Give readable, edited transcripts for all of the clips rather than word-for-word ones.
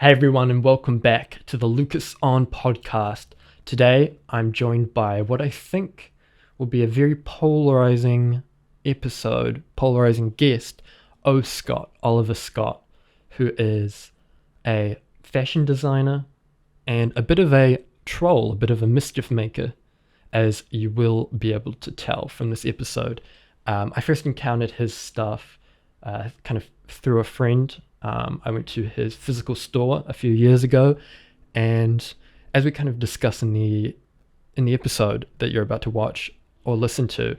Hey everyone, and welcome back to the Lucas On podcast. Today I'm joined by what I think will be a very polarizing guest, Oliver Scott, who is a fashion designer and a bit of a troll, a bit of a mischief maker, as you will be able to tell from this episode. I first encountered his stuff kind of through a friend. I went to his physical store a few years ago, and as we kind of discuss in the episode that you're about to watch or listen to,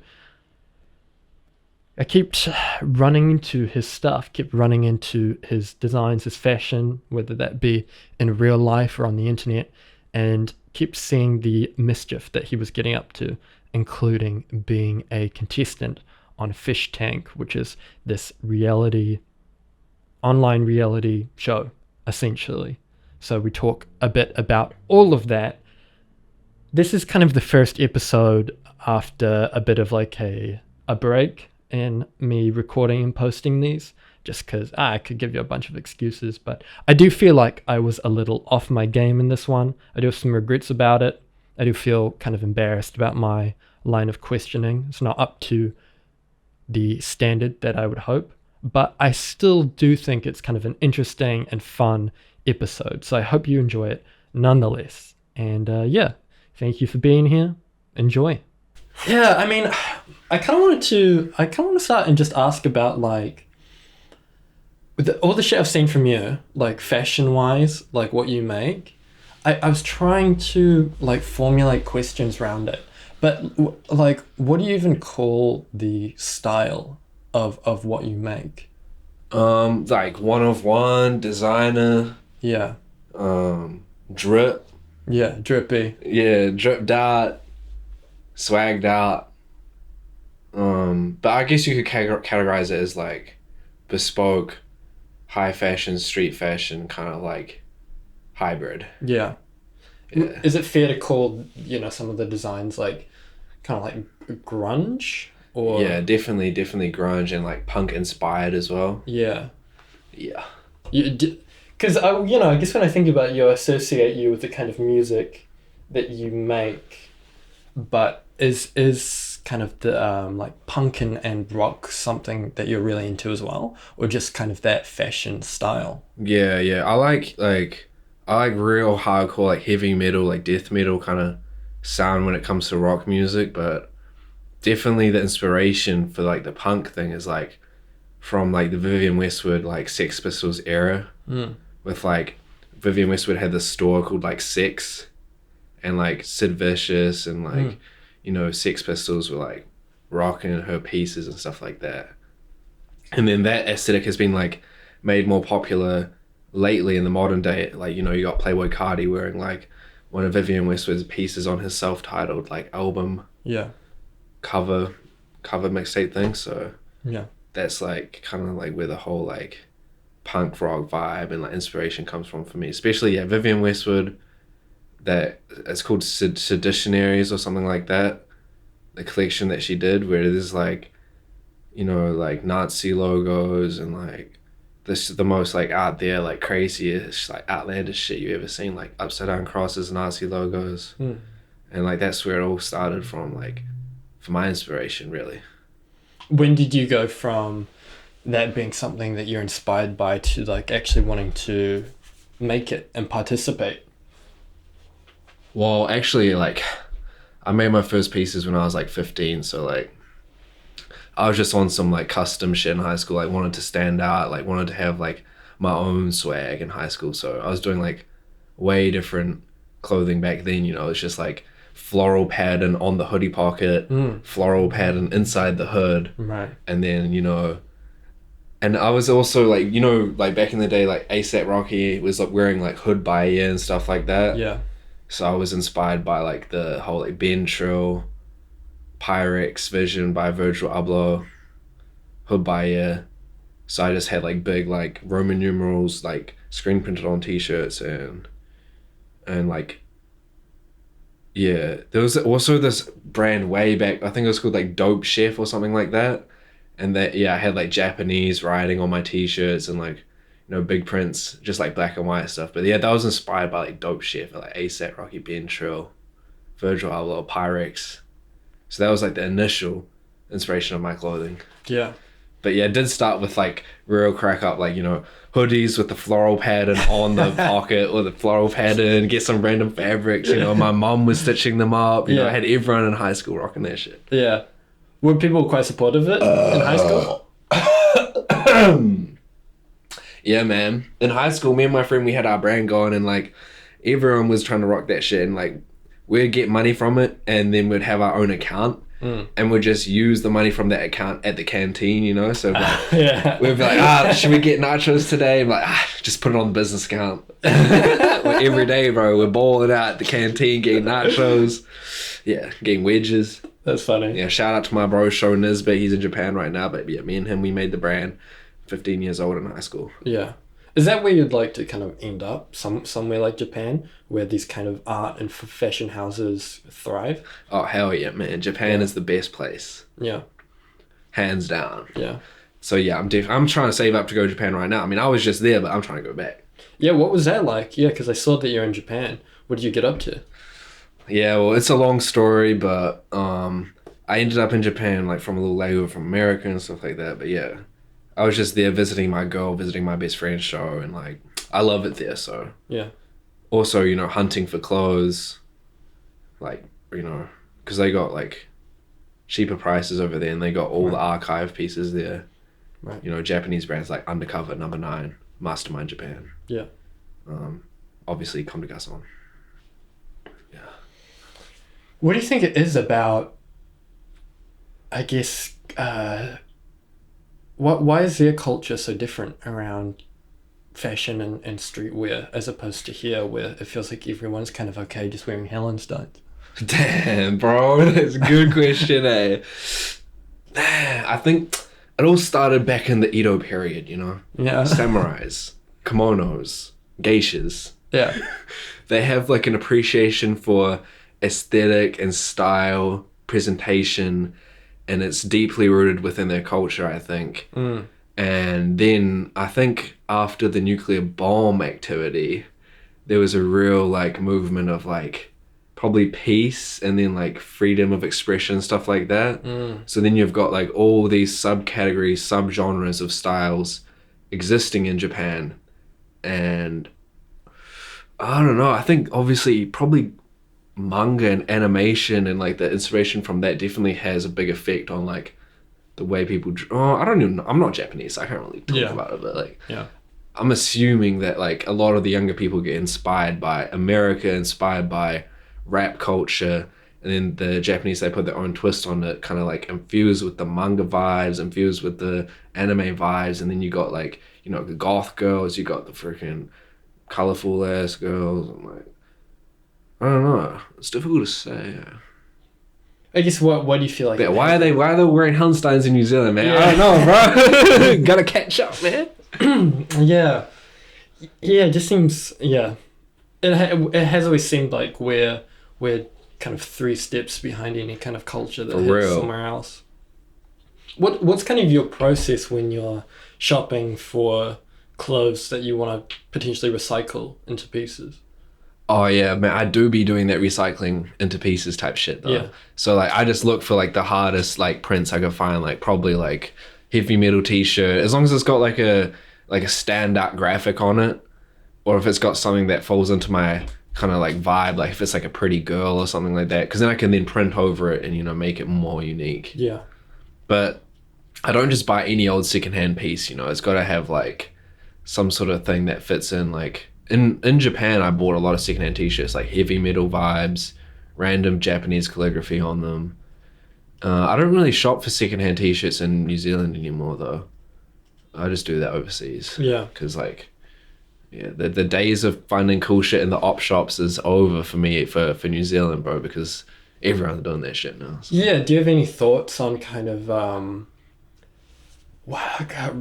I kept running into his stuff, kept running into his designs, his fashion, whether that be in real life or on the internet, and kept seeing the mischief that he was getting up to, including being a contestant on Fishtank, which is this online reality show, essentially. So we talk a bit about all of that. This is kind of the first episode after a bit of like a break in me recording and posting these, just because I could give you a bunch of excuses, but I do feel like I was a little off my game in this one. I do have some regrets about it. I do feel kind of embarrassed about my line of questioning. It's not up to the standard that I would hope, but I still do think it's kind of an interesting and fun episode. So I hope you enjoy it nonetheless. And thank you for being here. Enjoy. Yeah, I mean, I kind of want to start and just ask about like with all the shit I've seen from you, like fashion wise, like what you make. I was trying to like formulate questions around it. But like, what do you even call the style of what you make? Like one of one, designer. Yeah. Drip. Yeah, drippy. Yeah, dripped out, swagged out. But I guess you could categorize it as like bespoke, high fashion, street fashion, kind of like hybrid. Yeah. Yeah. Is it fair to call, some of the designs like kind of like grunge? Or Yeah, definitely grunge and like punk inspired as well. Yeah. Yeah. Because I guess when I think about you, I associate you with the kind of music that you make, but is kind of the like punk and rock something that you're really into as well, or just kind of that fashion style? Yeah. I like real hardcore, like heavy metal, like death metal kind of sound when it comes to rock music, but definitely the inspiration for like the punk thing is like from like the Vivienne Westwood like Sex Pistols era. With like Vivienne Westwood had this store called like Sex, and like Sid Vicious and like Sex Pistols were like rocking her pieces and stuff like that. And then that aesthetic has been like made more popular lately in the modern day. Like, you got Playboy Cardi wearing like one of Vivienne Westwood's pieces on his self-titled like album cover mixtape thing. So yeah, that's like kind of like where the whole like punk rock vibe and like inspiration comes from for me, especially Vivienne Westwood. That it's called Seditionaries or something like that, the collection that she did, where there's like like Nazi logos and like this the most like out there like craziest like outlandish shit you ever seen, like upside down crosses, Nazi logos. And like that's where it all started from, like for my inspiration really. When did you go from that being something that you're inspired by to like actually wanting to make it and participate? Well, actually, like I made my first pieces when I was like 15, so like I was just on some like custom shit in high school. I wanted to stand out, like wanted to have like my own swag in high school, so I was doing like way different clothing back then. It's just like floral pattern on the hoodie pocket, floral pattern inside the hood, right? And then and I was also like like back in the day, like A$AP Rocky was like wearing like hood Bahia and stuff like that. Yeah. So I was inspired by like the whole like Ben Trill, Pyrex vision by Virgil Abloh, hood Bahia. So I just had like big like Roman numerals like screen printed on t-shirts and like there was also this brand way back, I think it was called like Dope Chef or something like that. And that I had like Japanese writing on my t-shirts and like big prints, just like black and white stuff. But yeah, that was inspired by like dope shit, like ASAP, Rocky Ben, Trill, Virgil Abloh, Pyrex. So that was like the initial inspiration of my clothing. Yeah. But yeah, it did start with like real crack up, like, hoodies with the floral pattern on the pocket or the floral pattern, get some random fabrics, my mom was stitching them up. I had everyone in high school rocking that shit. Yeah. Were people quite supportive of it in high school? Yeah, man. In high school, me and my friend, we had our brand going, and like everyone was trying to rock that shit, and like we'd get money from it, and then we'd have our own account. And we'd just use the money from that account at the canteen, So like, we'd be like, should we get nachos today? I'm like, just put it on the business account. Every day, bro, we're balling out at the canteen, getting nachos. Yeah, getting wedges. That's funny. Yeah, shout out to my bro, Sho Nisbet. He's in Japan right now. But yeah, me and him, we made the brand 15 years old in high school. Yeah. Is that where you'd like to kind of end up? Somewhere like Japan, where these kind of art and fashion houses thrive? Oh, hell yeah, man. Japan is the best place. Yeah. Hands down. Yeah. So yeah, I'm trying to save up to go to Japan right now. I mean, I was just there, but I'm trying to go back. Yeah, what was that like? Yeah, because I saw that you're in Japan. What did you get up to? Yeah, well, it's a long story, but I ended up in Japan, like from a little layover from America and stuff like that. But yeah, I was just there visiting my girl, visiting my best friend's show, and like I love it there. So yeah. Also, hunting for clothes, like because they got like cheaper prices over there, and they got all the archive pieces there. Right. Japanese brands like Undercover, Number 9, Mastermind Japan. Yeah. Obviously, Comme des Garçons. Yeah. What do you think it is about, I guess, why is their culture so different around fashion and streetwear as opposed to here, where it feels like everyone's kind of okay just wearing Hellensteins? Damn, bro, that's a good question, eh? I think it all started back in the Edo period, Yeah. Samurais, kimonos, geishas. Yeah. They have like an appreciation for aesthetic and style, presentation, and it's deeply rooted within their culture, I think. And then I think after the nuclear bomb activity, there was a real like movement of like probably peace and then like freedom of expression, stuff like that. So then you've got like all these subcategories, subgenres of styles existing in Japan. And I don't know, I think obviously probably manga and animation and like the inspiration from that definitely has a big effect on like the way people I don't even know. I'm not Japanese, so I can't really talk about it, but like I'm assuming that like a lot of the younger people get inspired by America, inspired by rap culture, and then the Japanese, they put their own twist on it, kind of like infused with the manga vibes, infused with the anime vibes, and then you got like the goth girls, you got the freaking colorful ass girls. I'm like, I don't know. It's difficult to say. I guess what do you feel like? Yeah, why are they wearing Hellensteins in New Zealand, man? I don't know, bro. Gotta catch up, man. Yeah, it just seems it has always seemed like we're kind of 3 steps behind any kind of culture that hits somewhere else. What's kind of your process when you're shopping for clothes that you want to potentially recycle into pieces? Oh yeah, man, I do be doing that recycling into pieces type shit though. Yeah. So like I just look for like the hardest like prints I could find, like probably like heavy metal t-shirt, as long as it's got like a standout graphic on it, or if it's got something that falls into my kind of like vibe, like if it's like a pretty girl or something like that, because then I can then print over it and make it more unique. Yeah. But I don't just buy any old secondhand piece, it's got to have like some sort of thing that fits in. Like in Japan, I bought a lot of secondhand t-shirts, like heavy metal vibes, random Japanese calligraphy on them. I don't really shop for secondhand t-shirts in New Zealand anymore though. I just do that overseas. Yeah. Because like, yeah, the days of finding cool shit in the op shops is over for me for New Zealand, bro, because everyone's doing that shit now. So. Yeah, do you have any thoughts on kind of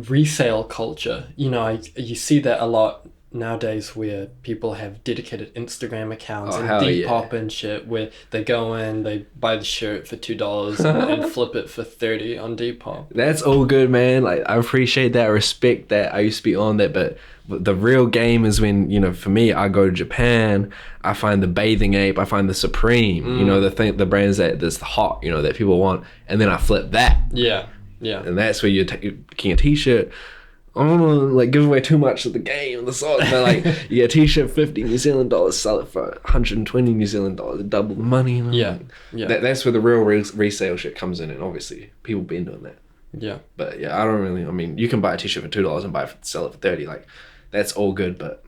resale culture? You see that a lot nowadays where people have dedicated Instagram accounts Oh, and hell yeah. Depop and shit, where they go in, they buy the shirt for $2 and flip it for 30 on Depop. That's all good, man. Like, I appreciate that, I respect that. I used to be on that, but the real game is when, you know, for me, I go to Japan, I find the Bathing Ape, I find the Supreme, you know, the brands that's hot, you know, that people want, and then I flip that. Yeah, yeah. And that's where you're taking a t-shirt. I don't want to like give away too much of the game, the sauce, but like you get a t-shirt, 50 New Zealand dollars, sell it for 120 New Zealand dollars, double the money. You know? Yeah, yeah. That's where the real resale shit comes in, and obviously people been doing that. Yeah. But yeah, I don't really. I mean, you can buy a t-shirt for $2 and sell it for 30. Like, that's all good, but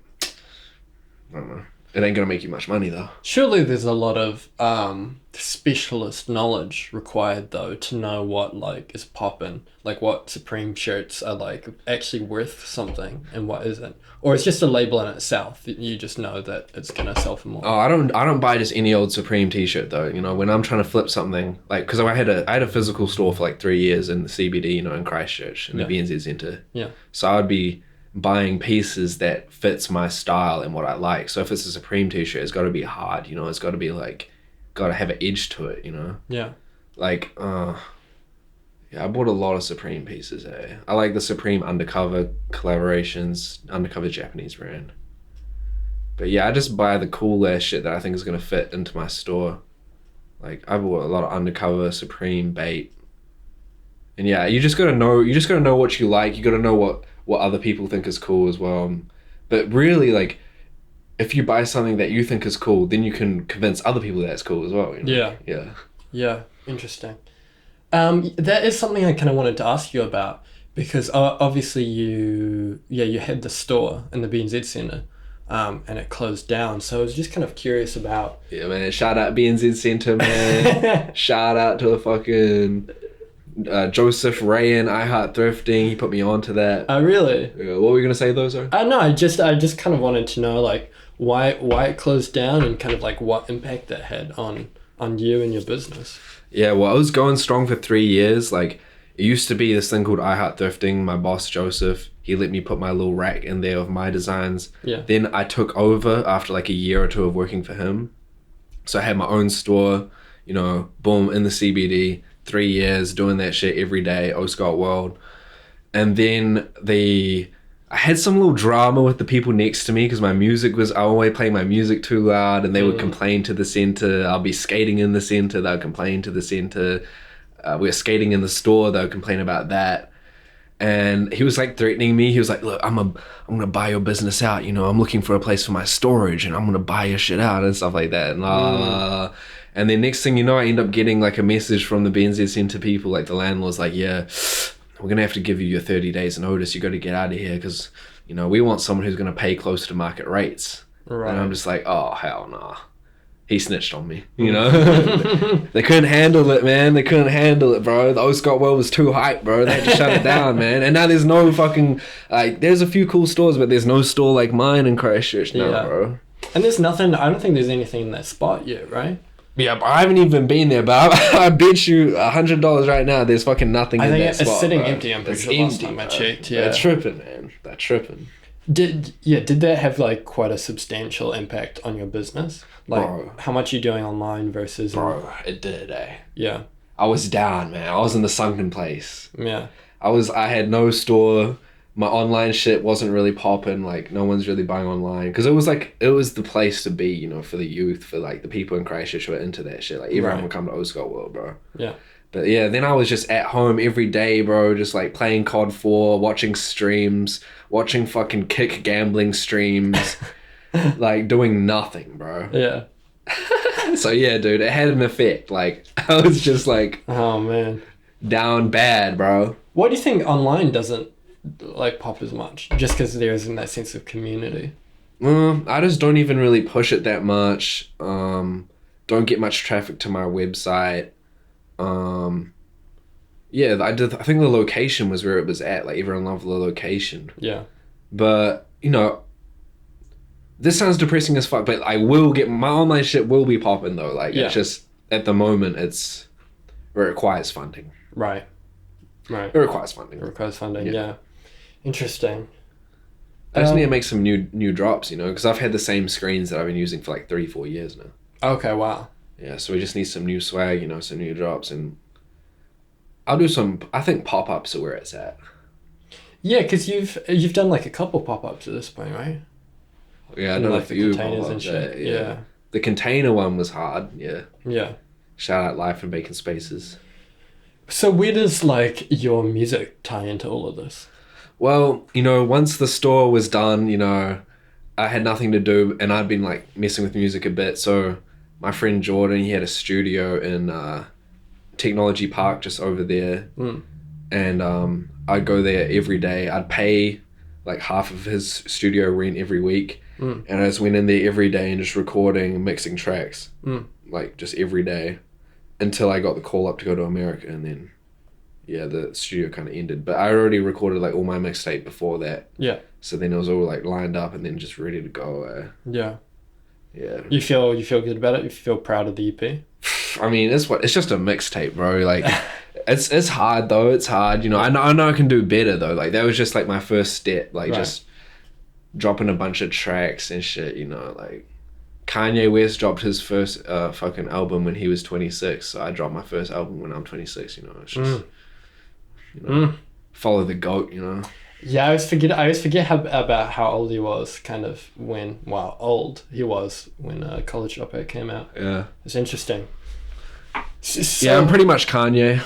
I don't know. It ain't gonna make you much money though. Surely there's a lot of specialist knowledge required though to know what like is poppin', like what Supreme shirts are like actually worth something and what isn't, or it's just a label in itself. You just know that it's gonna sell for more. Oh, I don't buy just any old Supreme t-shirt though. You know, when I'm trying to flip something, like, because I had a physical store for like 3 years in the CBD, you know, in Christchurch, in the BNZ Centre. Yeah. So I would be buying pieces that fits my style and what I like. So if it's a Supreme t-shirt, it's got to be hard, you know, it's got to be like, got to have an edge to it, you know. Yeah. Like, yeah, I bought a lot of Supreme pieces. I like the Supreme undercover collaborations, undercover Japanese brand. But yeah, I just buy the cool ass shit that I think is gonna fit into my store. Like, I bought a lot of undercover Supreme bait. And yeah, you just gotta know what you like. You gotta know what other people think is cool as well. But really, like, if you buy something that you think is cool, then you can convince other people that it's cool as well. You know? Yeah. Yeah. Yeah. Interesting. That is something I kind of wanted to ask you about because obviously you had the store in the BNZ Centre, and it closed down. So I was just kind of curious about. Yeah, man. Shout out BNZ Centre, man. Shout out to the fucking Joseph Ray and I Heart Thrifting. He put me on to that. Oh, really? Yeah, what were you gonna say though, sir? No, I just kind of wanted to know like why it closed down and kind of like what impact that had on you and your business. Yeah, well, I was going strong for 3 years. Like, it used to be this thing called I Heart Thrifting. My boss, Joseph, he let me put my little rack in there of my designs. Yeah. Then I took over after like a year or two of working for him. So I had my own store, you know, boom, in the CBD, 3 years doing that shit every day, Scott World. And then I had some little drama with the people next to me because I always playing my music too loud and they would complain to the centre. I'll be skating in the centre, they'll complain to the centre. We were skating in the store, they'll complain about that. And he was like threatening me. He was like, look, I'm gonna buy your business out, you know, I'm looking for a place for my storage and I'm gonna buy your shit out and stuff like that. And then next thing you know, I end up getting like a message from the BNZ Centre people, like the landlord's like, yeah, we're going to have to give you your 30 days notice. You got to get out of here because, you know, we want someone who's going to pay close to market rates. Right. And I'm just like, oh, hell nah. He snitched on me, you know? They couldn't handle it, man. They couldn't handle it, bro. The Scott World was too hype, bro. They had to shut it down, man. And now there's no fucking, like, there's a few cool stores, but there's no store like mine in Christchurch now, bro. And there's nothing, I don't think there's anything in that spot yet, right? Yeah, but I haven't even been there, but I bet you $100 right now there's fucking nothing in that spot. I think it's sitting bro. empty, I'm pretty sure last time I checked. Yeah. They're tripping, man. They're tripping. Did that have like quite a substantial impact on your business? Like, bro, how much you doing online versus... Bro, it did, eh? Yeah. I was down, man. I was in the sunken place. Yeah. I had no store. My online shit wasn't really popping. Like, no one's really buying online. Because it was the place to be, you know, for the youth, for like the people in Christchurch who were into that shit. Like, everyone would come to Scott World, bro. Yeah. But yeah, then I was just at home every day, bro, just like playing COD 4, watching streams, watching fucking kick gambling streams, like doing nothing, bro. Yeah. So yeah, dude, it had an effect. Like, I was just like, oh man, down bad, bro. Why do you think online doesn't like pop as much? Just because there isn't that sense of community? I just don't even really push it that much. Don't get much traffic to my website. Yeah, I think the location was where it was at. Like, everyone loved the location. Yeah. But, you know, this sounds depressing as fuck, but I will get, my online shit will be popping though. Like, it's just, at the moment, it requires funding. Right. It requires funding. Yeah. Interesting. I just need to make some new drops, you know, because I've had the same screens that I've been using for like 3-4 years now. Okay, wow. Yeah, so we just need some new swag, you know, some new drops, and I'll do some. I think pop-ups are where it's at. Yeah, because you've done like a couple pop-ups at this point, right? Yeah, I And, know like, a the few containers and pop-ups. shit. Yeah. The container one was hard. Yeah. Yeah. Shout out Life and Bacon Spaces. So where does like your music tie into all of this? Well, you know, once the store was done, you know, I had nothing to do, and I'd been like messing with music a bit. So my friend Jordan, he had a studio in Technology Park just over there, and I'd go there every day. I'd pay like half of his studio rent every week, and I just went in there every day and just recording and mixing tracks, like just every day, until I got the call up to go to America, and then yeah, the studio kind of ended. But I already recorded like all my mixtape before that. Yeah. So then it was all like lined up and then just ready to go. Yeah. Yeah. You feel good about it? You feel proud of the EP? I mean, it's just a mixtape, bro. Like, it's hard though. It's hard, you know. I know I can do better though. Like that was just like my first step. Like just dropping a bunch of tracks and shit. You know, like Kanye West dropped his first fucking album when he was 26. So I dropped my first album when I'm 26. You know, it's just you know, follow the goat. You know. Yeah, I always forget about how old he was. Kind of old he was when College Dropout came out. Yeah. It's interesting. So, yeah, I'm pretty much Kanye.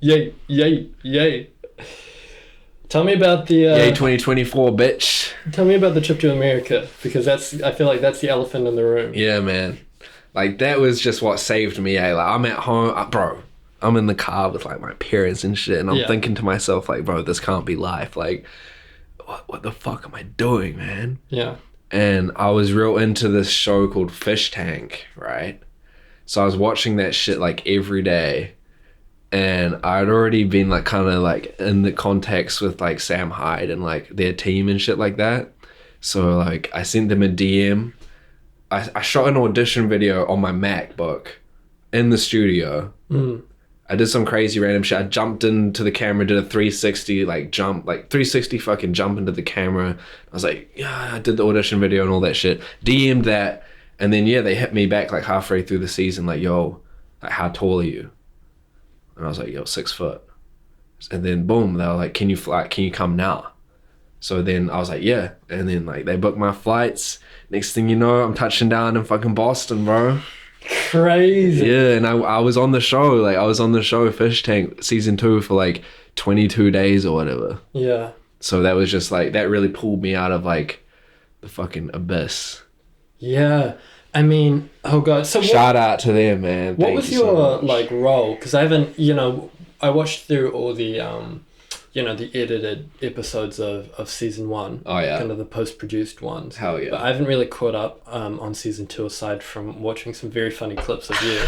Yay. Tell me about the... Yay 2024, bitch. Tell me about the trip to America, because I feel like that's the elephant in the room. Yeah, man. Like, that was just what saved me, eh? Like, I'm at home... bro, I'm in the car with, like, my parents and shit, and I'm thinking to myself, like, bro, this can't be life. Like, what the fuck am I doing, man? Yeah. And I was real into this show called Fishtank, right? So I was watching that shit like every day, and I'd already been like kind of like in the contacts with like Sam Hyde and like their team and shit like that. So like I sent them a DM. I shot an audition video on my MacBook in the studio. I did some crazy random shit. I jumped into the camera, did a 360 like jump, like 360 fucking jump into the camera. I was like, yeah, I did the audition video and all that shit. DM'd that. And then, yeah, they hit me back like halfway through the season, like, yo, like, how tall are you? And I was like, yo, 6 foot. And then, boom, they were like, can you fly? Can you come now? So then I was like, yeah. And then, like, they booked my flights. Next thing you know, I'm touching down in fucking Boston, bro. Crazy. Yeah, and I was on the show. Like, I was on the show Fishtank season 2 for, like, 22 days or whatever. Yeah. So that was just, like, that really pulled me out of, like, the fucking abyss. Yeah. I mean, oh god. So shout out to them, man. What was your like role? Because I haven't, I watched through all the, the edited episodes of season 1. Oh yeah. Kind of the post-produced ones. Hell yeah. But I haven't really caught up on season 2 aside from watching some very funny clips of you.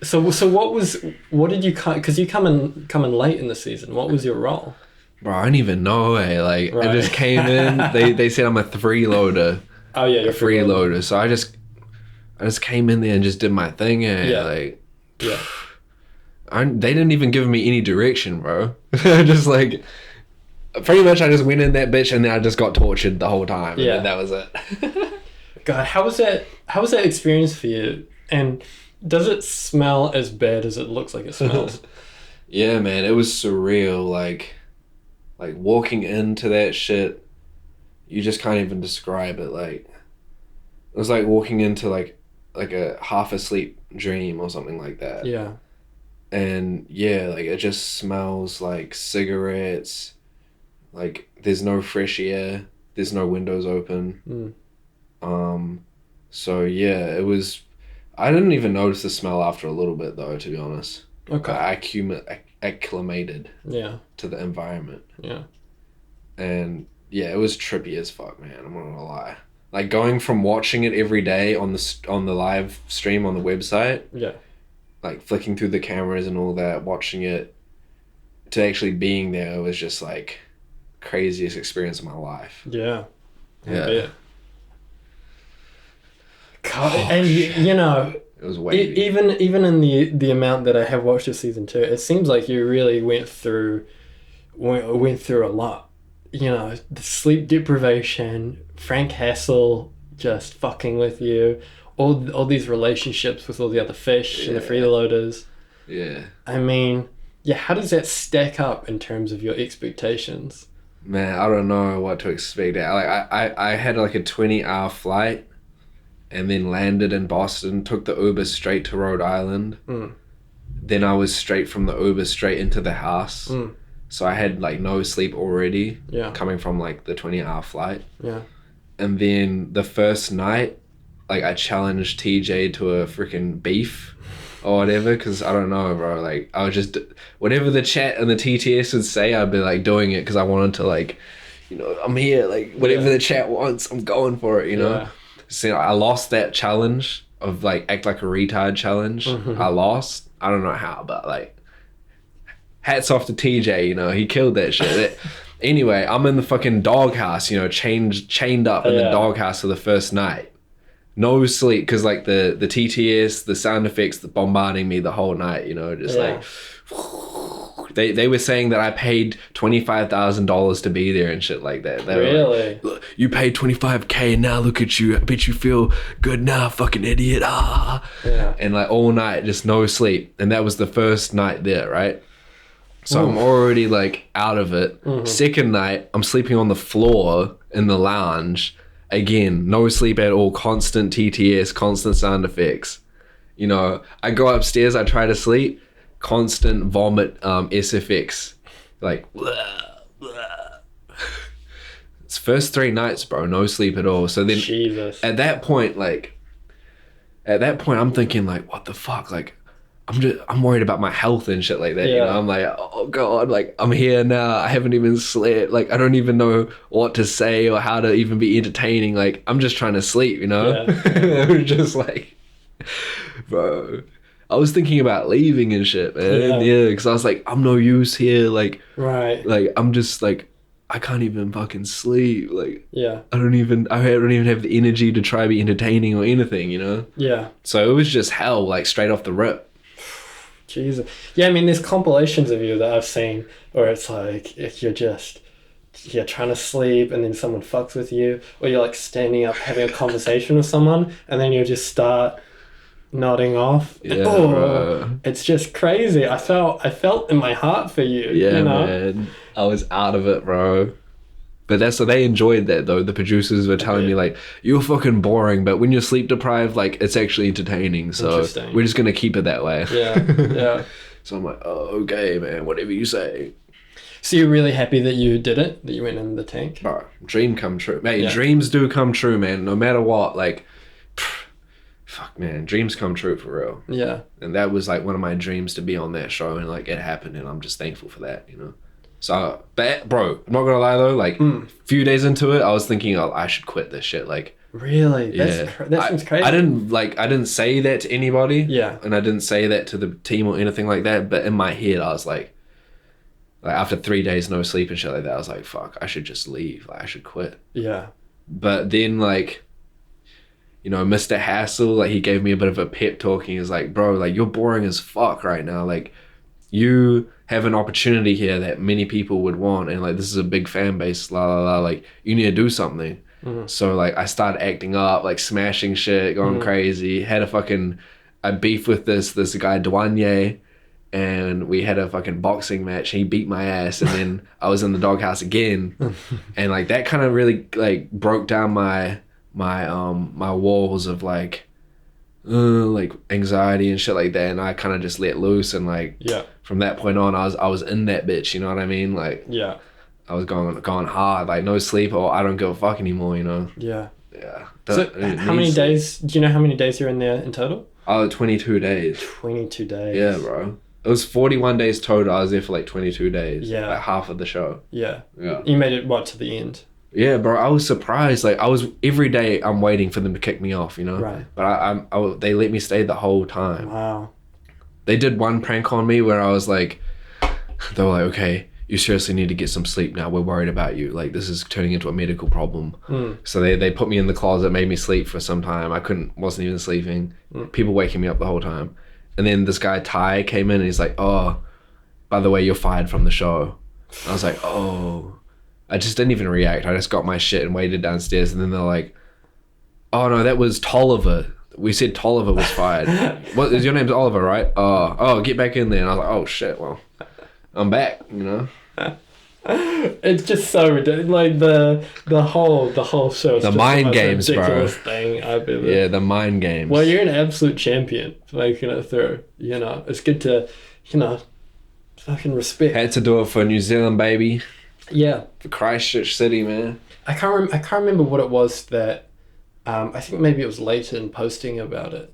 So what did you because you come in late in the season? What was your role? Bro, I didn't even know. Like I just came in. They said I'm a freeloader. Oh yeah, you're a freeloader. So I just came in there and just did my thing. They didn't even give me any direction, bro. Just like pretty much I just went in that bitch and then I just got tortured the whole time. And then that was it. God, how was that experience for you? And does it smell as bad as it looks like it smells? Yeah, man, it was surreal. Like walking into that shit, you just can't even describe it. Like it was like walking into like a half asleep dream or something like that. Yeah. And yeah, like it just smells like cigarettes. Like there's no fresh air. There's no windows open. So yeah, it was. I didn't even notice the smell after a little bit though, to be honest. Okay. I acclimated. Yeah. To the environment. Yeah. And yeah, it was trippy as fuck, man. I'm not gonna lie. Like going from watching it every day on the live stream on the website. Yeah. Like flicking through the cameras and all that, watching it, to actually being there was just like craziest experience of my life. Yeah. Yeah. God, and it was wavy. Even in the amount that I have watched this season 2, it seems like you really went through went through a lot. You know, the sleep deprivation, Frank Hassel just fucking with you, all these relationships with all the other fish and the freeloaders. Yeah. I mean, yeah, how does that stack up in terms of your expectations? Man, I don't know what to expect. Like I had like a 20-hour flight and then landed in Boston, took the Uber straight to Rhode Island. Then I was straight from the Uber straight into the house. So I had like no sleep already coming from like the 20-hour flight. Yeah. And then the first night, like I challenged TJ to a freaking beef or whatever, because I don't know, bro. Like I was just, whatever the chat and the TTS would say, I'd be like doing it because I wanted to, like, you know, I'm here, like whatever the chat wants, I'm going for it, you know. So I lost that challenge of like act like a retard challenge. I lost. I don't know how, but like hats off to TJ, you know, he killed that shit. Anyway, I'm in the fucking doghouse, you know, chained up in the doghouse for the first night. No sleep, because like the TTS, the sound effects, the bombarding me the whole night, you know, just like they were saying that I paid $25,000 to be there and shit like that. They Really? Like, look, you paid $25K and now look at you. I bet you feel good now, fucking idiot. Ah. Yeah. And like all night, just no sleep. And that was the first night there, right? So I'm already like out of it. Second night, I'm sleeping on the floor in the lounge. Again, no sleep at all, constant TTS, constant sound effects. You know, I go upstairs, I try to sleep, constant vomit SFX. Like, blah, blah. It's first 3 nights, bro, no sleep at all. So then Jesus. at that point, I'm thinking like, what the fuck? Like, I'm worried about my health and shit like that. You know, I'm like, oh God, like I'm here now. I haven't even slept. Like I don't even know what to say or how to even be entertaining. Like I'm just trying to sleep, you know? I was just like, bro, I was thinking about leaving and shit, man. Yeah, because I was like, I'm no use here. Like, like I'm just like, I can't even fucking sleep. Like, I don't even have the energy to try to be entertaining or anything, you know? Yeah. So it was just hell, like straight off the rip. Jesus. Yeah, I mean, there's compilations of you that I've seen where it's like, if you're trying to sleep and then someone fucks with you, or you're like standing up having a conversation with someone and then you just start nodding off. And, it's just crazy. I felt in my heart for you. Yeah, you know? Man. I was out of it, bro. But so they enjoyed that though. The producers were telling me like, you're fucking boring, but when you're sleep deprived, like it's actually entertaining. So we're just gonna keep it that way. Yeah. So I'm like, oh, okay, man, whatever you say. So you're really happy that you did it, that you went in the tank? Bro, dream come true. Mate, dreams do come true, man. No matter what, like, fuck, man, dreams come true for real. Yeah. And that was like one of my dreams, to be on that show, and like it happened, and I'm just thankful for that, you know. So, but bro, I'm not gonna lie though, like a few days into it, I was thinking, oh, I should quit this shit. Like, really? That seems crazy. I didn't say that to anybody. Yeah. And I didn't say that to the team or anything like that. But in my head, I was like after 3 days no sleep and shit like that, I was like, fuck, I should just leave. Like, I should quit. Yeah. But then like, you know, Mr. Hassel, like he gave me a bit of a pep talk. He was like, bro, like you're boring as fuck right now. Like you have an opportunity here that many people would want, and like this is a big fan base, la la la, like you need to do something. So like I started acting up, like smashing shit, going crazy, had a beef with this guy Douanier, and we had a fucking boxing match. He beat my ass, and then I was in the doghouse again, and like that kind of really like broke down my walls of like anxiety and shit like that, and I kind of just let loose, and like from that point on, I was in that bitch, you know what I mean? Like I was going hard, like no sleep, or I don't give a fuck anymore, you know? Yeah. So how many days? Do you know how many days you're in there in total? 22 days. 22 days. Yeah, bro. It was 41 days total. I was there for like 22 days. Yeah. Like half of the show. Yeah. You made it to the end? Yeah, bro, I was surprised. Like every day I'm waiting for them to kick me off, you know? Right. But they let me stay the whole time. Wow. They did one prank on me where I was like, they were like, okay, you seriously need to get some sleep now. We're worried about you. Like this is turning into a medical problem. So they put me in the closet, made me sleep for some time. Wasn't even sleeping. People waking me up the whole time. And then this guy Ty came in and he's like, oh, by the way, you're fired from the show. I was like, oh. I just didn't even react. I just got my shit and waited downstairs, and then they're like, oh no, that was Tolliver. We said Tolliver was fired. What is your name's Oliver, right? Oh, get back in there. And I was like, oh shit, well, I'm back, you know. It's just so ridiculous. Like the whole show. Is The just mind the most games, bro. ridiculous thing I've ever. Yeah, the mind games. Well, you're an absolute champion for making it through. You know, it's good to, fucking respect. Had to do it for New Zealand, baby. Yeah, For Christchurch City, man. I can't remember what it was that. I think maybe it was Leighton posting about it.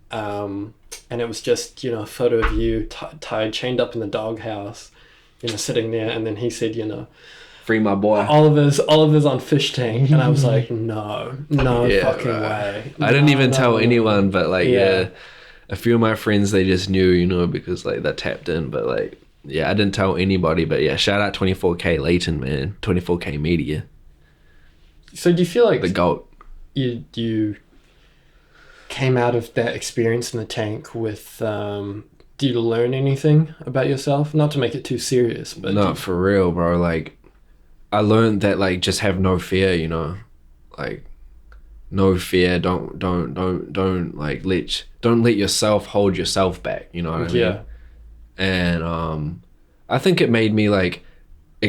And it was just a photo of you tied, chained up in the doghouse, sitting there, and then he said, Free my boy. Oliver's on Fishtank, and I was like, no fucking way. I didn't even tell way. anyone, but yeah, a few of my friends, they just knew, because like they tapped in, but like, yeah, I didn't tell anybody, but yeah, shout out 24K Leighton, man. 24K Media. So do you feel like the GOAT. You came out of that experience in the tank with do you learn anything about yourself? Not to make it too serious, but no, for real, bro. Like, I learned that like just have no fear, like no fear. Don't like don't let yourself hold yourself back. You know what I mean? Yeah. And I think it made me like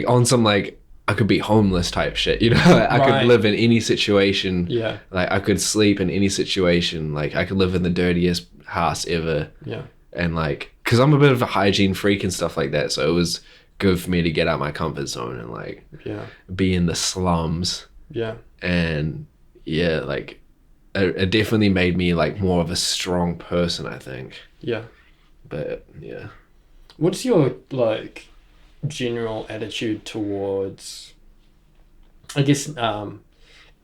on some like I could be homeless type shit, I could live in any situation. Yeah. Like I could sleep in any situation. Like I could live in the dirtiest house ever. Yeah. And like, cause I'm a bit of a hygiene freak and stuff like that. So it was good for me to get out my comfort zone and like, be in the slums. Yeah. And yeah, like it definitely made me like more of a strong person, I think. Yeah. But yeah. What's your like general attitude towards, I guess,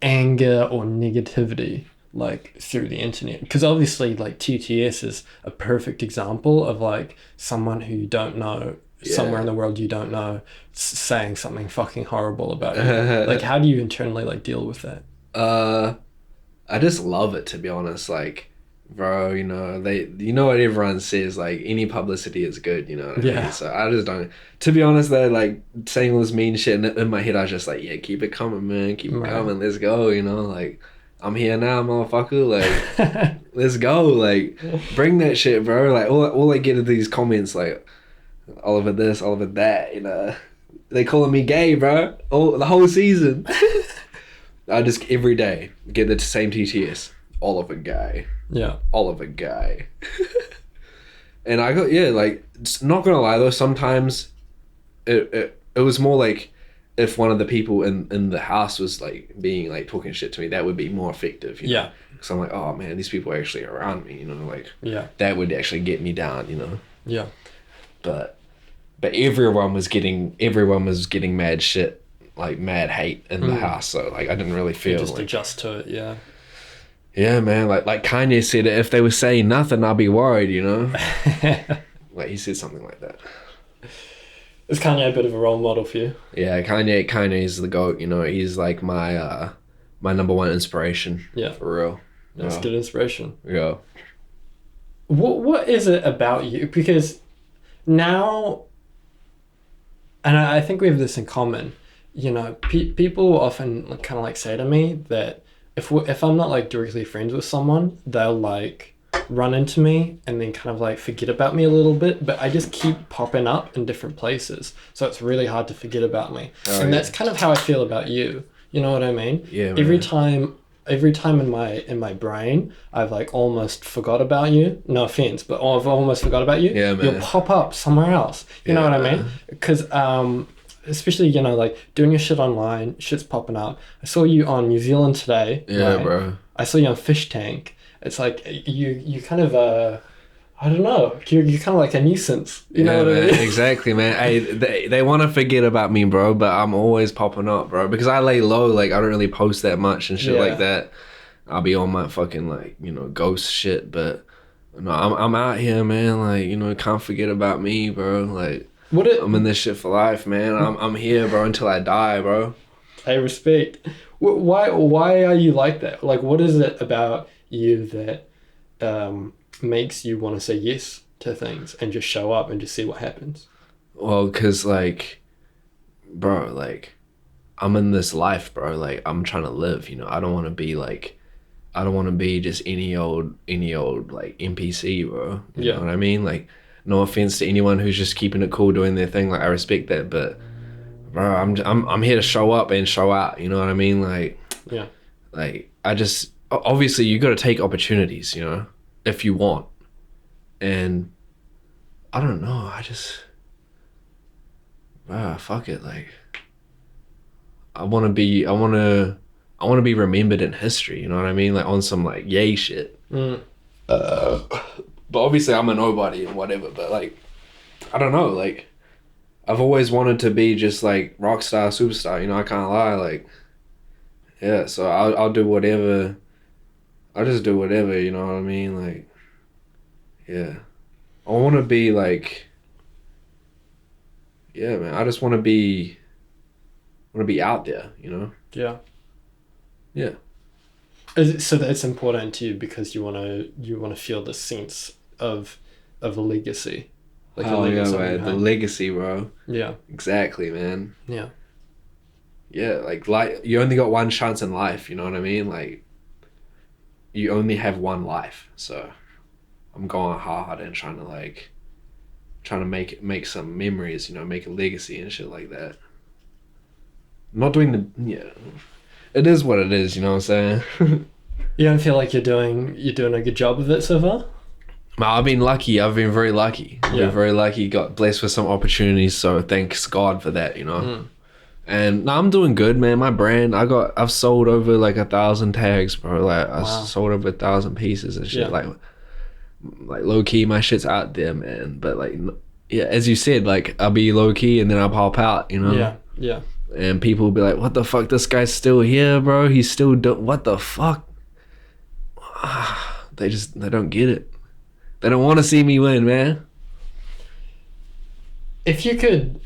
anger or negativity like through the internet? Because obviously like TTS is a perfect example of like someone who you don't know, somewhere in the world you don't know, saying something fucking horrible about you. Like, how do you internally like deal with that? I just love it, to be honest. Like, bro, what everyone says, like any publicity is good, what I mean? So I just don't, to be honest though, like saying all this mean shit in my head, I was just like, yeah, keep it coming, man, keep it coming, let's go, like I'm here now, motherfucker, like let's go, like bring that shit, bro. Like all I get are these comments like Oliver this, Oliver that, they calling me gay, bro, the whole season. I just every day get the same TTS, Oliver guy. Yeah. Oliver guy. And I got, like, not gonna lie though, sometimes it was more like if one of the people in the house was like being like talking shit to me, that would be more effective. Yeah. Because I'm like, oh man, these people are actually around me, like that would actually get me down, Yeah. But everyone was getting mad shit, like mad hate in the house, so like I didn't really feel just like, adjust to it. Yeah, man, like Kanye said, if they were saying nothing, I'd be worried, Like he said something like that. Is Kanye a bit of a role model for you? Yeah, Kanye's the GOAT, he's like my my number one inspiration. Yeah. For real. That's good inspiration. Yeah. What is it about you? Because now, and I think we have this in common, people often kind of like say to me that if I'm not like directly friends with someone, they'll like run into me and then kind of like forget about me a little bit, but I just keep popping up in different places, so it's really hard to forget about me. That's kind of how I feel about you. You know what I mean? Yeah. Every time in my brain, I've like almost forgot about you. No offense, but I've almost forgot about you. Yeah, man. You'll pop up somewhere else. You know what I mean? Because especially like doing your shit online, shit's popping up. I saw you on New Zealand today. Yeah, right? bro. I saw you on Fishtank. It's like you kind of I don't know. You're kind of like a nuisance. You know what I mean? Exactly, man. Hey, they want to forget about me, bro, but I'm always popping up, bro, because I lay low. Like I don't really post that much and shit like that. I'll be on my fucking like ghost shit, but no, I'm out here, man. Like can't forget about me, bro. Like I'm in this shit for life, man. I'm here, bro, until I die, bro. I respect. Why are you like that? Like, what is it about you that makes you want to say yes to things and just show up and just see what happens? Well, because like bro, like, I'm in this life, bro. Like, I'm trying to live, you know. I don't want to be like, I don't want to be just any old like NPC, bro. You know what I mean? Like, no offense to anyone who's just keeping it cool, doing their thing. Like, I respect that, but bro, I'm here to show up and show out. You know what I mean? Like, Yeah. like I just obviously you got to take opportunities, you know, if you want. And I don't know. I just, fuck it. Like, I want to be remembered in history. You know what I mean? Like on some like yay shit. But obviously I'm a nobody and whatever. But like, I don't know. Like, I've always wanted to be just like rock star, superstar. You know, I can't lie. Like, yeah. So I'll do whatever. I'll just do whatever. You know what I mean? Like, yeah. I want to be like, yeah, man. I just want to be out there. You know? Yeah. Yeah. So that's important to you because you want to feel the sense of a legacy. Like oh yeah, man. The legacy, bro. Yeah. Exactly, man. Yeah. Yeah, like you only got one chance in life. You know what I mean? Like, you only have one life, so I'm going hard and trying to make some memories. You know, make a legacy and shit like that. I'm not doing it is what it is. You know what I'm saying? You don't feel like you're doing a good job of it so far? I've been lucky. I've been very lucky. Been very lucky. Got blessed with some opportunities. So thanks God for that. You know. And no, I'm doing good, man. My brand, I've sold over like 1,000 tags, bro. Like I sold over 1,000 pieces and shit. Like low key, my shit's out there, man. But like, yeah, as you said, like I'll be low key and then I'll pop out, you know. Yeah. Yeah. And people will be like, "What the fuck? This guy's still here, bro. He's still what the fuck?" They don't get it. They don't want to see me win, man. If you could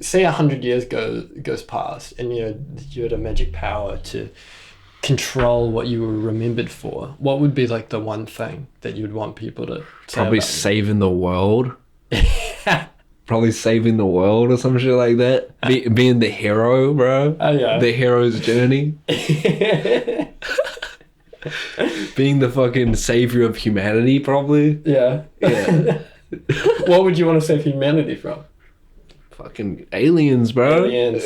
say 100 years goes past and you had a magic power to control what you were remembered for, what would be like the one thing that you'd want people to say probably about saving the world. Probably saving the world or some shit like that. Being the hero, bro. Oh yeah. The hero's journey. Being the fucking savior of humanity, probably. Yeah. Yeah. What would you want to save humanity from? Fucking aliens, bro. Aliens.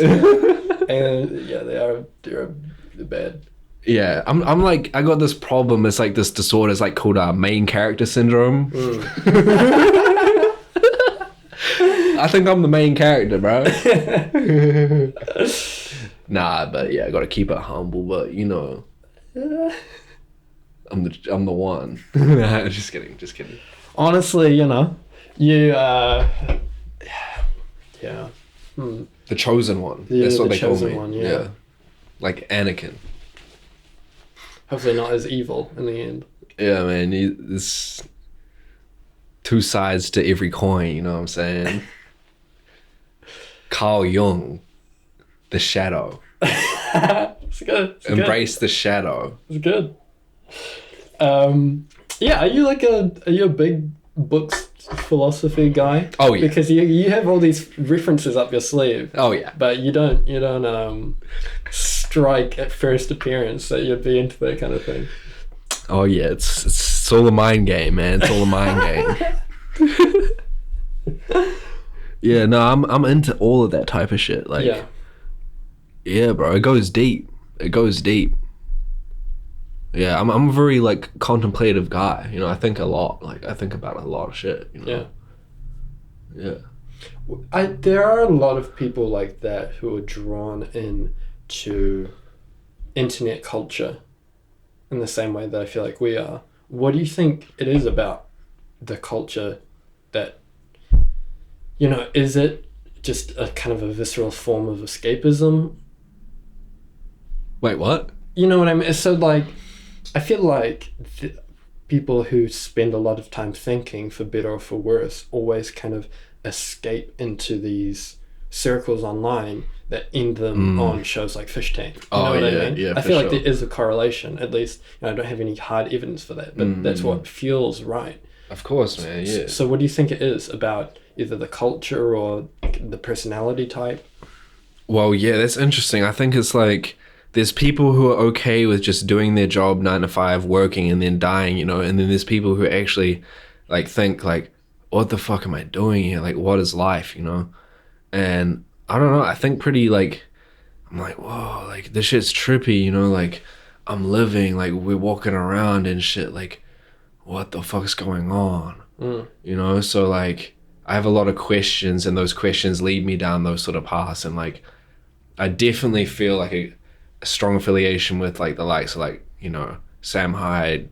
And yeah, they're bad. Yeah, I'm like, I got this problem. It's like this disorder. It's like called main character syndrome. I think I'm the main character, bro. Nah, but yeah, I gotta keep it humble. But you know, I'm the one. Just kidding. Honestly, you know, you yeah. The chosen one. Yeah, that's what the they call chosen me. one, yeah. Like Anakin. Hopefully not as evil in the end. Yeah, man. There's two sides to every coin. You know what I'm saying? Carl Jung, the shadow. It's good. Embrace the shadow. It's good. Yeah, are you a big books philosophy guy? Oh yeah. Because you have all these references up your sleeve. Oh yeah. But you don't strike at first appearance that you'd be into that kind of thing. Oh yeah, it's all a mind game, man. It's all a mind game. Yeah, no, I'm into all of that type of shit. Like, yeah, bro, it goes deep. Yeah, I'm a very like contemplative guy. You know, I think a lot. Like, I think about a lot of shit. You know? Yeah. There are a lot of people like that who are drawn into internet culture in the same way that I feel like we are. What do you think it is about the culture that, you know, is it just a kind of a visceral form of escapism? Wait, what? You know what I mean? So like, I feel like people who spend a lot of time thinking, for better or for worse, always kind of escape into these circles online that end them on shows like Fishtank. You know what I mean? Yeah, I feel like there is a correlation, at least. You know, I don't have any hard evidence for that, but that's what feels right. Of course, man, yeah. So what do you think it is about either the culture or the personality type? Well, yeah, that's interesting. I think it's like there's people who are okay with just doing their job 9 to 5, working and then dying, and then there's people who actually like think like, what the fuck am I doing here? Like, what is life? And I don't know. I think pretty like I'm like, whoa, like this shit's trippy, like I'm living, like we're walking around and shit, like what the fuck's going on? So like I have a lot of questions and those questions lead me down those sort of paths, and like I definitely feel like a strong affiliation with like the likes of like, Sam Hyde,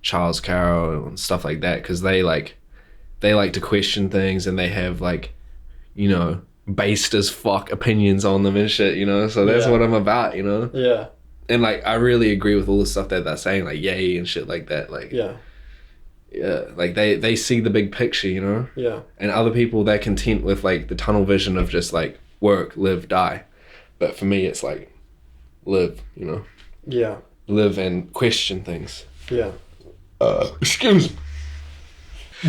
Charles Carroll and stuff like that, because they like to question things and they have like, based as fuck opinions on them and shit, so that's what I'm about. Yeah. And like I really agree with all the stuff that they're saying, like yay and shit like that, like Yeah. like they see the big picture, Yeah. and other people, they're content with like the tunnel vision of just like work, live, die. But for me it's like live, Yeah. live and question things. Yeah. Excuse me.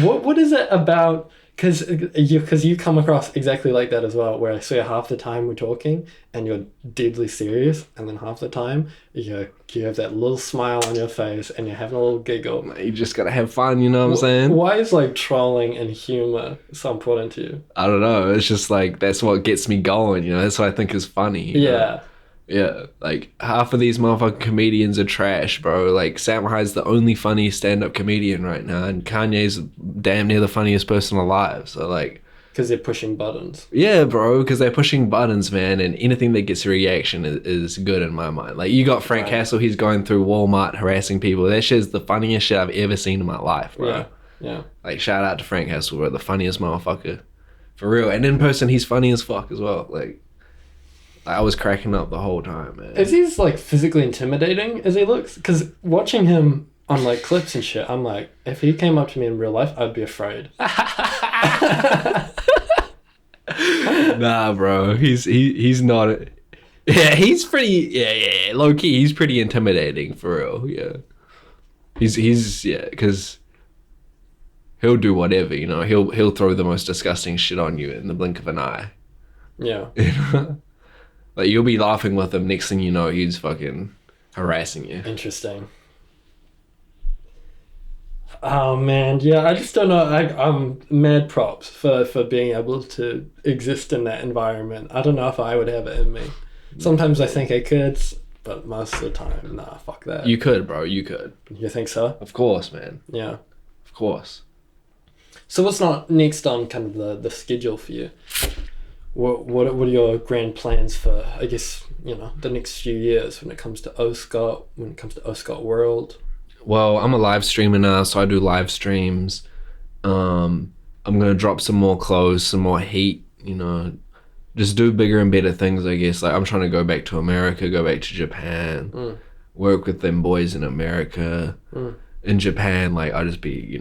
What is it about? Because you come across exactly like that as well, where I swear half the time we're talking and you're deadly serious, and then half the time you have that little smile on your face and you're having a little giggle. You just gotta have fun, you know what I'm saying? Why is like trolling and humor so important to you? I don't know. It's just like that's what gets me going, That's what I think is funny. Yeah. Yeah, like half of these motherfucking comedians are trash, bro. Like Sam Hyde's the only funny stand-up comedian right now, and Kanye's damn near the funniest person alive. So like, because they're pushing buttons. yeah, bro, because they're pushing buttons, man, and anything that gets a reaction is good in my mind. Like you got Frank Castle, he's going through Walmart harassing people. That shit's the funniest shit I've ever seen in my life, bro. Yeah, yeah. Like shout out to Frank Castle, bro, the funniest motherfucker, for real. And in person, he's funny as fuck as well. Like I was cracking up the whole time, man. Is he like physically intimidating as he looks? Because watching him on like clips and shit, I'm like, if he came up to me in real life, I'd be afraid. Nah, bro. He's not. Yeah, he's pretty. Yeah. Low key, he's pretty intimidating for real. Yeah. He's because he'll do whatever. He'll throw the most disgusting shit on you in the blink of an eye. Yeah. Like you'll be laughing with him. Next thing you know, he's fucking harassing you. Interesting. Oh man, yeah. I just don't know. I'm mad props for being able to exist in that environment. I don't know if I would have it in me. Sometimes I think I could, but most of the time, nah. Fuck that. You could, bro. You could. You think so? Of course, man. Yeah. Of course. So what's not next on kind of the schedule for you? What are your grand plans for, I guess, the next few years when it comes to OSCOT, when it comes to OSCOT World? Well, I'm a live streamer now, so I do live streams. I'm gonna drop some more clothes, some more heat, just do bigger and better things, I guess. Like I'm trying to go back to America, go back to Japan, work with them boys in America. In Japan, like I'll just be,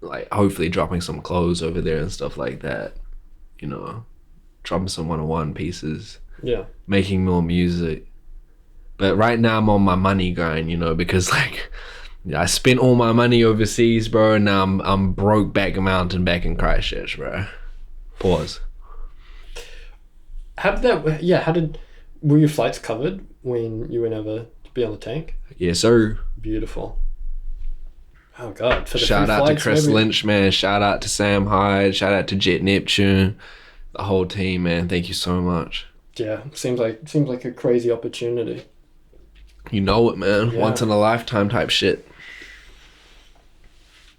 like hopefully dropping some clothes over there and stuff like that, dropping some 101 pieces, making more music. But right now I'm on my money grind, because like I spent all my money overseas, bro, and now I'm broke back mountain back in Christchurch, bro. Pause. Were your flights covered when you went over to be on the tank? Yes, sir. Beautiful. Oh god. Shout out to Chris Lynch, man. Shout out to Sam Hyde. Shout out to Jet Neptune. The whole team, man. Thank you so much. Yeah, seems like a crazy opportunity. You know it, man. Yeah. Once in a lifetime type shit.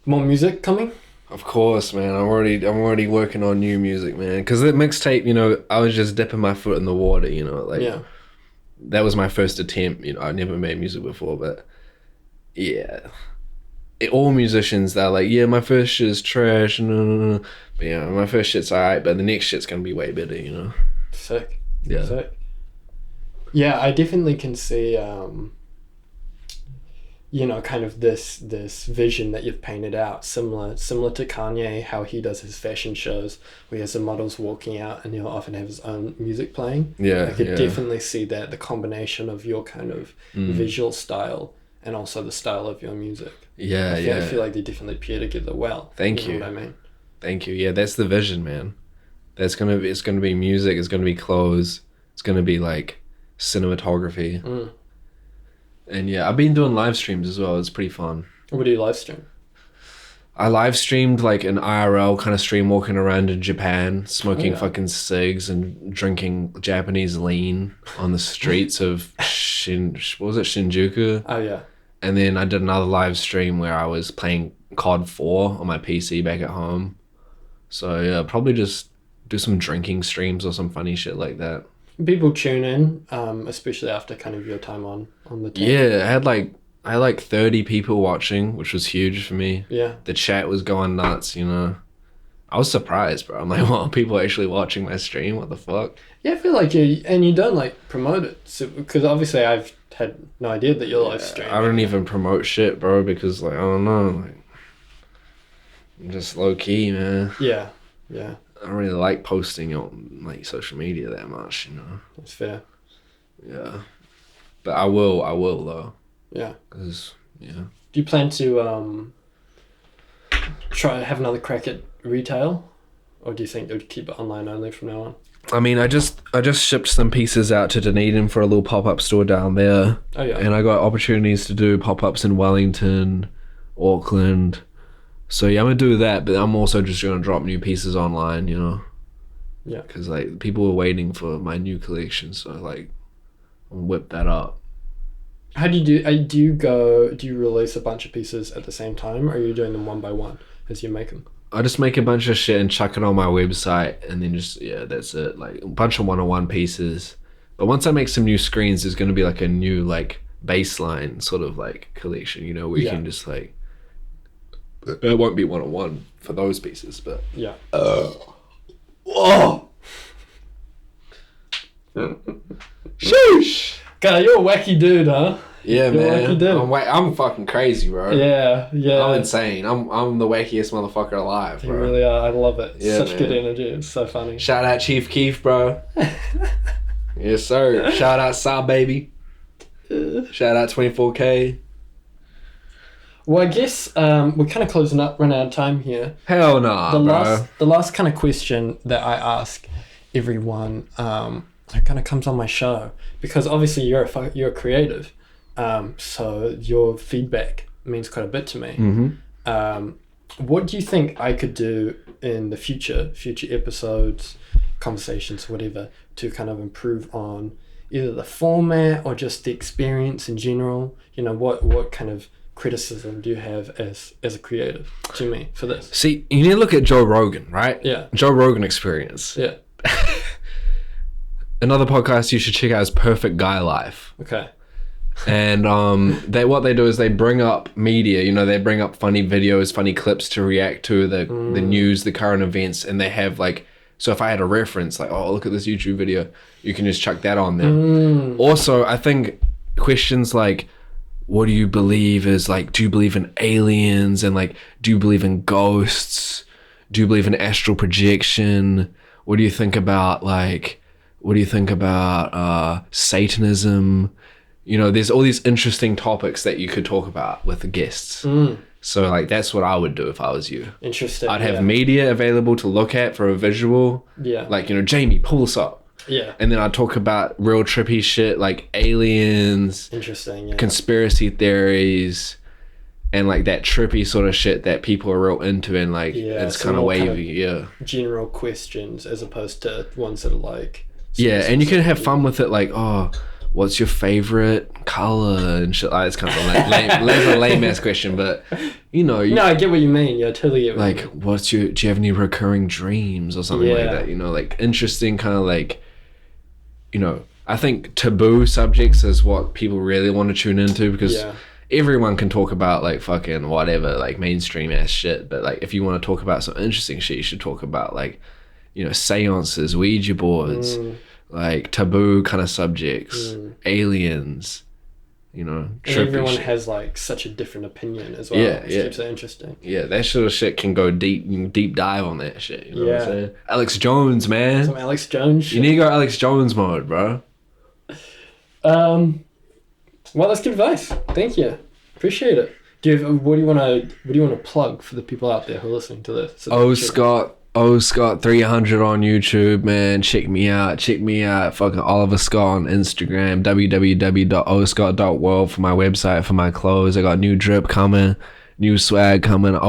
More music coming? Of course, man. I'm already working on new music, man. Because the mixtape, I was just dipping my foot in the water, that was my first attempt. I never made music before, but yeah. All musicians, they're like, yeah, my first shit is trash. No. But yeah, my first shit's alright, but the next shit's gonna be way better, Sick. Yeah. Sick. Yeah, I definitely can see, kind of this vision that you've painted out, similar to Kanye, how he does his fashion shows, where he has the models walking out and he'll often have his own music playing. Yeah, I could definitely see that, the combination of your kind of visual style and also the style of your music. Yeah, I feel like they definitely pair together well. Thank you. Know what I mean? Thank you. Yeah, that's the vision, man. It's gonna be music. It's gonna be clothes. It's gonna be like cinematography. Mm. And yeah, I've been doing live streams as well. It's pretty fun. What do you live stream? I live streamed like an IRL kind of stream walking around in Japan, smoking fucking cigs and drinking Japanese lean on the streets of Shinjuku. Oh yeah. And then I did another live stream where I was playing COD 4 on my PC back at home. So yeah, probably just do some drinking streams or some funny shit like that. People tune in, especially after kind of your time on the team. Yeah, I had like 30 people watching, which was huge for me. Yeah. The chat was going nuts, you know. I was surprised, bro. I'm like, wow, people are actually watching my stream? What the fuck? Yeah, I feel like you don't like promote it. So, because obviously I've had no idea that you're live streaming. I don't even promote shit, bro, because like, I don't know. Like, I'm just low key, man. Yeah. Yeah. I don't really like posting on like social media that much, you know. That's fair. Yeah. But I will though. Yeah. Cause yeah. Do you plan to try to have another crack at retail, or do you think you'll keep it online only from now on? I mean, I just shipped some pieces out to Dunedin for a little pop-up store down there. Oh yeah. And I got opportunities to do pop-ups in Wellington, Auckland. So yeah, I'm gonna do that, but I'm also just gonna drop new pieces online, you know. Yeah. Because like people were waiting for my new collection, so like I'll whip that up. How do you do you release a bunch of pieces at the same time, or are you doing them one by one as you make them? I just make a bunch of shit and chuck it on my website, and then just that's it. Like a bunch of 101 pieces. But once I make some new screens, there's gonna be like a new like baseline sort of like collection, you know, where you can just like. It won't be 101 for those pieces, but Yeah. whoa, sheesh. God, you're a wacky dude, huh? Yeah, You're man. wacky dude. I'm fucking crazy, bro. Yeah. I'm insane. I'm the wackiest motherfucker alive, You bro. really are. I love it. Yeah, Such man. good energy. It's so funny. Shout out Chief Keef, bro. Yes, sir. Shout out Saw Baby. Shout out 24K. Well, I guess we're kind of closing up, running out of time here. Hell nah, bro. The last kind of question that I ask everyone, that kind of comes on my show, because obviously you're a creative, so your feedback means quite a bit to me. Mm-hmm. What do you think I could do in the future episodes, conversations, whatever, to kind of improve on either the format or just the experience in general? You know, what kind of criticism do you have as a creative to me for this? See, you need to look at Joe Rogan, right? Yeah. Joe Rogan Experience. Yeah. Another podcast you should check out is Perfect Guy Life. Okay. And what they do is they bring up media, you know, they bring up funny videos, funny clips to react to the news, the current events, and they have like, so if I had a reference, like, oh, look at this YouTube video, you can just chuck that on there. Also, I think questions like, what do you believe is like, do you believe in aliens, and like, do you believe in ghosts? Do you believe in astral projection? What do you think about Satanism? You know, there's all these interesting topics that you could talk about with the guests. So like, that's what I would do if I was you. Interesting. I'd have media available to look at for a visual. Yeah. Like, you know, Jamie, pull us up. Yeah. And then I'd talk about real trippy shit like aliens, Interesting. Yeah. conspiracy theories, and like that trippy sort of shit that people are real into, and like it's some kind of more wavy. General questions as opposed to ones that are like. Yeah, and you can have fun with it, like, oh, what's your favorite color and shit. It's kind of a lame ass question, but you know. No, I get what you mean. Yeah, I totally get what you mean. Like, do you have any recurring dreams or something like that? You know, like interesting kind of like, you know, I think taboo subjects is what people really want to tune into, because everyone can talk about like fucking whatever, like mainstream ass shit. But like, if you want to talk about some interesting shit, you should talk about like, you know, seances, Ouija boards, like taboo kind of subjects, aliens, you know. And everyone has like such a different opinion as well. It keeps it interesting. Yeah, that sort of shit can go deep dive on that shit. You know what I'm saying? Alex Jones, man. Some Alex Jones shit. You need to go Alex Jones mode, bro. Well, that's good advice. Thank you. Appreciate it. What do you want to plug for the people out there who are listening to this? Scott, Scott 300 on YouTube, man. Check me out. Fucking Oliver Scott on Instagram. www.oscott.world for my website for my clothes. I got new drip coming, new swag coming.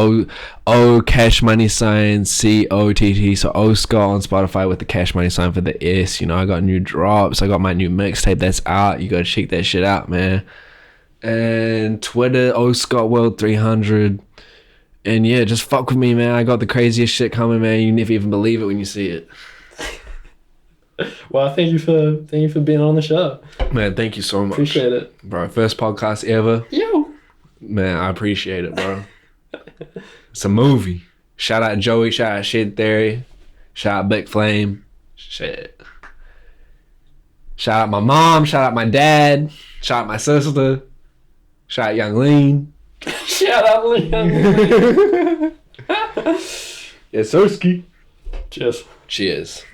Cash money sign COTT. So O Scott on Spotify with the cash money sign for the S. You know, I got new drops. I got my new mixtape that's out. You gotta check that shit out, man. And Twitter O Scott World 300. And yeah, just fuck with me, man. I got the craziest shit coming, man. You never even believe it when you see it. Well, thank you for being on the show. Man, thank you so much. Appreciate it. Bro, first podcast ever. Yo. Man, I appreciate it, bro. It's a movie. Shout out Joey, shout out Shit Theory, shout out Big Flame. Shit. Shout out my mom, shout out my dad, shout out my sister, shout out Young Lean. Shout out Leon. Yes, Sirski. Cheers. Cheers.